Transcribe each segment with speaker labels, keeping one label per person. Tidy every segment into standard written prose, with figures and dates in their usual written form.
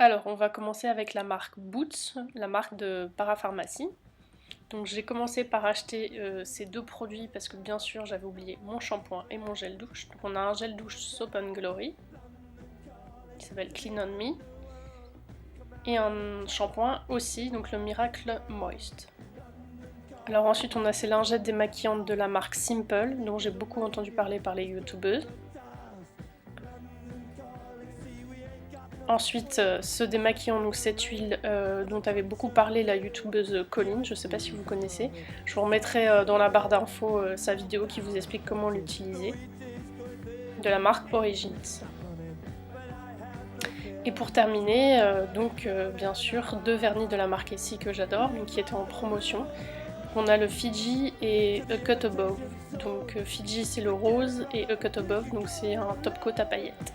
Speaker 1: Alors, on va commencer avec la marque Boots, la marque de parapharmacie. Donc j'ai commencé par acheter ces deux produits parce que bien sûr j'avais oublié mon shampoing et mon gel douche. Donc on a un gel douche Soap and Glory qui s'appelle Clean on Me et un shampoing aussi, donc le Miracle Moist. Alors ensuite on a ces lingettes démaquillantes de la marque Simple dont j'ai beaucoup entendu parler par les youtubeuses. Ensuite, ce démaquillant, donc cette huile dont avait beaucoup parlé la youtubeuse Colline, je ne sais pas si vous connaissez. Je vous remettrai dans la barre d'infos sa vidéo qui vous explique comment l'utiliser, de la marque Origins. Et pour terminer, bien sûr, deux vernis de la marque Essie que j'adore, qui étaient en promotion. On a le Fiji et A Cut Above. Donc Fiji c'est le rose et A Cut Above, donc c'est un top coat à paillettes.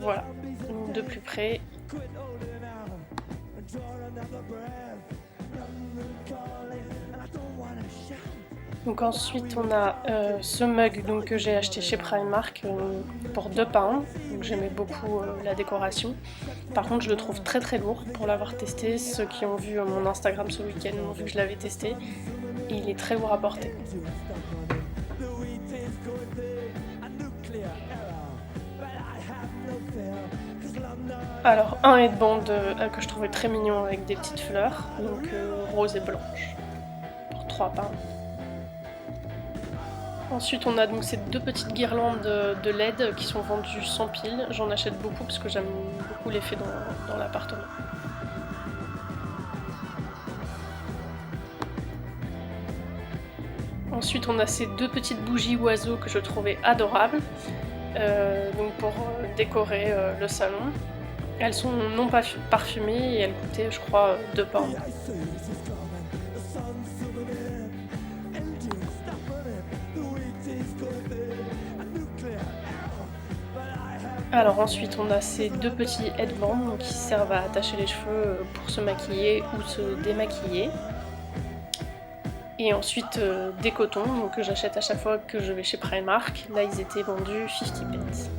Speaker 1: Voilà, de plus près. Donc ensuite on a ce mug que j'ai acheté chez Primark pour 2 pounds. Donc j'aimais beaucoup la décoration. Par contre je le trouve très très lourd pour l'avoir testé. Ceux qui ont vu mon Instagram ce week-end ont vu que je l'avais testé. Et il est très lourd à porter. Alors un headband que je trouvais très mignon avec des petites fleurs, donc rose et blanche, pour 3 pounds. Ensuite on a donc ces deux petites guirlandes de LED qui sont vendues sans pile. J'en achète beaucoup parce que j'aime beaucoup l'effet dans l'appartement. Ensuite on a ces deux petites bougies oiseaux que je trouvais adorables, donc pour décorer le salon. Elles sont non parfumées et elles coûtaient je crois 2 pounds. Alors ensuite on a ces deux petits headbands qui servent à attacher les cheveux pour se maquiller ou se démaquiller. Et ensuite des cotons que j'achète à chaque fois que je vais chez Primark. Là ils étaient vendus 50 pence.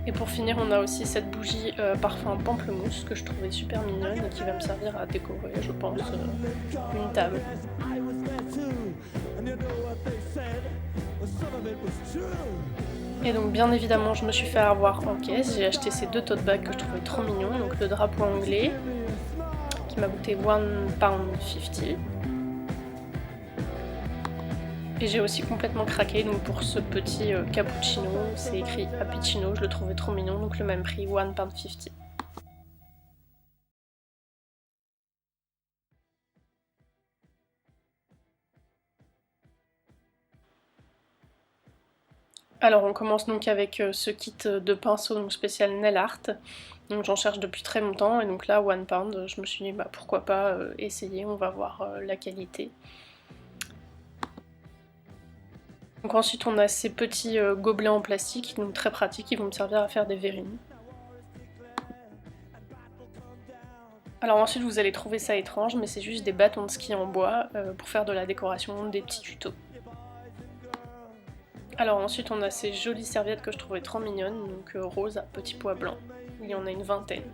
Speaker 1: Et pour finir on a aussi cette bougie parfum pamplemousse que je trouvais super mignonne et qui va me servir à décorer je pense une table. Et donc bien évidemment je me suis fait avoir en caisse, j'ai acheté ces deux tote bags que je trouvais trop mignons, donc le drapeau anglais qui m'a coûté 1,50 £. Et j'ai aussi complètement craqué donc pour ce petit cappuccino, c'est écrit Appuccino, je le trouvais trop mignon, donc le même prix, 1,50 £. Alors on commence donc avec ce kit de pinceaux donc spécial nail art. Donc j'en cherche depuis très longtemps et donc là 1 pound, je me suis dit pourquoi pas essayer, on va voir la qualité. Donc ensuite on a ces petits gobelets en plastique, donc très pratiques, qui vont me servir à faire des verrines. Alors ensuite vous allez trouver ça étrange, mais c'est juste des bâtons de ski en bois pour faire de la décoration, des petits tutos. Alors ensuite on a ces jolies serviettes que je trouvais trop mignonnes, donc rose à petits pois blancs. Il y en a une vingtaine.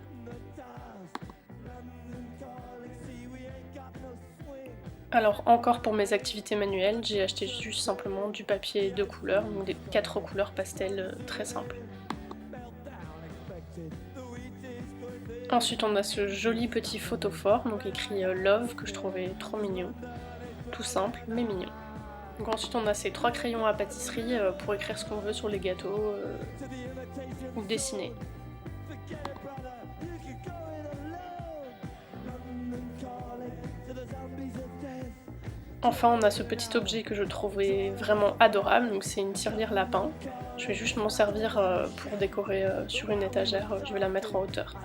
Speaker 1: Alors encore pour mes activités manuelles, j'ai acheté juste simplement du papier de couleurs, donc des 4 couleurs pastel très simples. Ensuite on a ce joli petit photophore, donc écrit Love, que je trouvais trop mignon. Tout simple mais mignon. Donc ensuite on a ces 3 crayons à pâtisserie pour écrire ce qu'on veut sur les gâteaux ou dessiner. Enfin on a ce petit objet que je trouvais vraiment adorable, donc c'est une tirelire lapin. Je vais juste m'en servir pour décorer sur une étagère, je vais la mettre en hauteur.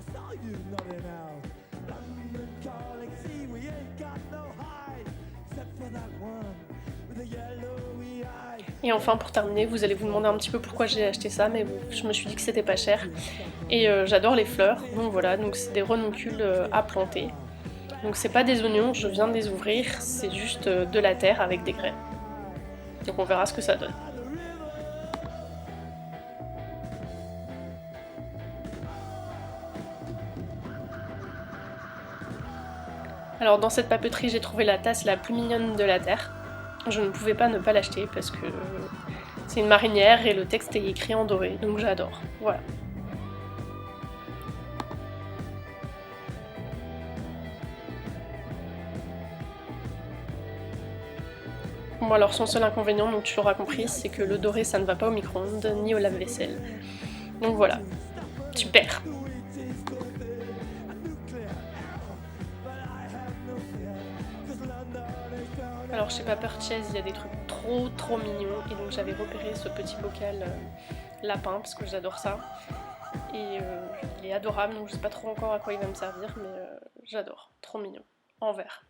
Speaker 1: Et enfin pour terminer, vous allez vous demander un petit peu pourquoi j'ai acheté ça, mais je me suis dit que c'était pas cher. Et j'adore les fleurs, donc voilà, donc c'est des renoncules à planter. Donc c'est pas des oignons, je viens de les ouvrir, c'est juste de la terre avec des graines. Donc on verra ce que ça donne. Alors dans cette papeterie, j'ai trouvé la tasse la plus mignonne de la Terre. Je ne pouvais pas ne pas l'acheter parce que c'est une marinière et le texte est écrit en doré, donc j'adore. Voilà. Bon alors son seul inconvénient, donc tu l'auras compris, c'est que le doré ça ne va pas au micro-ondes ni au lave-vaisselle. Donc voilà, super. Alors chez Paper Chase, il y a des trucs trop mignons et donc j'avais repéré ce petit bocal lapin parce que j'adore ça. Et il est adorable, donc je sais pas trop encore à quoi il va me servir, mais j'adore, trop mignon, en verre.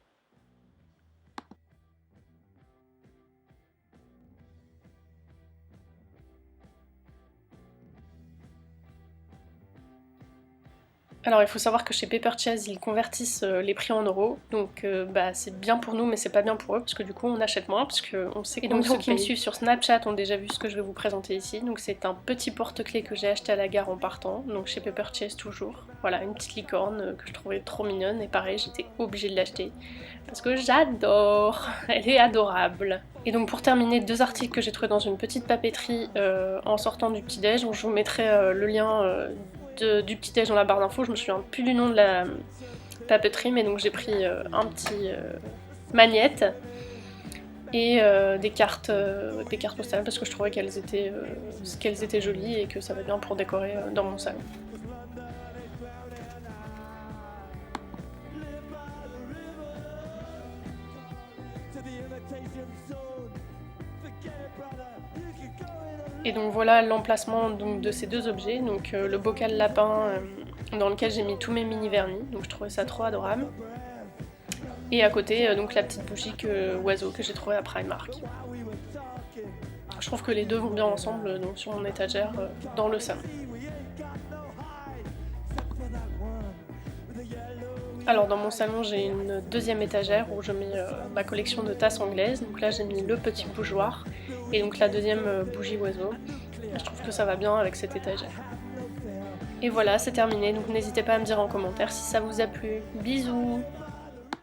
Speaker 1: Alors il faut savoir que chez Paper Chase ils convertissent les prix en euros, donc bah, c'est bien pour nous mais c'est pas bien pour eux parce que du coup on achète moins parce qu'on sait. Et donc ceux qui me suivent sur Snapchat ont déjà vu ce que je vais vous présenter ici, donc c'est un petit porte-clés que j'ai acheté à la gare en partant, donc chez Paper Chase toujours. Voilà, une petite licorne que je trouvais trop mignonne et pareil j'étais obligée de l'acheter parce que j'adore, elle est adorable. Et donc pour terminer, deux articles que j'ai trouvés dans une petite papeterie en sortant du petit-déj, donc je vous mettrai le lien du petit-déj dans la barre d'infos, je me souviens plus du nom de la papeterie, mais donc j'ai pris un petit magnette et des cartes postales parce que je trouvais qu'elles étaient jolies et que ça va bien pour décorer dans mon salon. Et donc voilà l'emplacement de ces deux objets, donc le bocal lapin dans lequel j'ai mis tous mes mini vernis, donc je trouvais ça trop adorable. Et à côté donc la petite bougie oiseau que j'ai trouvée à Primark. Je trouve que les deux vont bien ensemble donc sur mon étagère dans le salon. Alors dans mon salon j'ai une deuxième étagère où je mets ma collection de tasses anglaises, donc là j'ai mis le petit bougeoir et donc la deuxième bougie oiseau. Je trouve que ça va bien avec cette étagère. Et voilà, c'est terminé, donc n'hésitez pas à me dire en commentaire si ça vous a plu. Bisous!